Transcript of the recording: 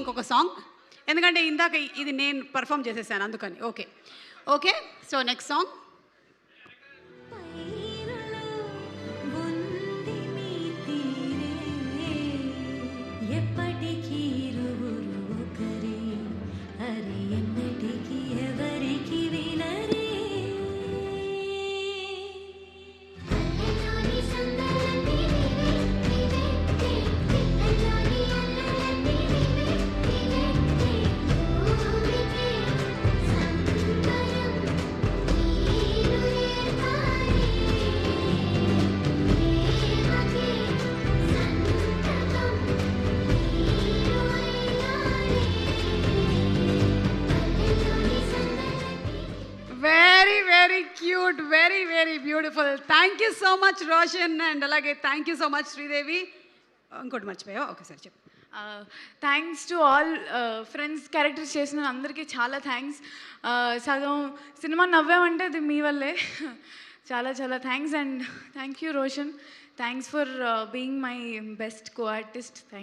ఇంకొక సాంగ్, ఎందుకంటే ఇందాక ఇది నేను పర్ఫామ్ చేసేసాను అందుకని. Okay okay, so next song. Very cute, very beautiful. Thank you so much Roshan, and అలాగే thank you so much Sridevi. ఇంకోటి మర్చిపోయావా? ఓకే సార్ చెప్పు. Thanks to all friends, characters చేసిన అందరికీ చాలా థ్యాంక్స్. సగం సినిమా నవ్వామంటే అది మీ వల్లే. చాలా thanks, and thank you Roshan. Thanks for being my best co artist. Thank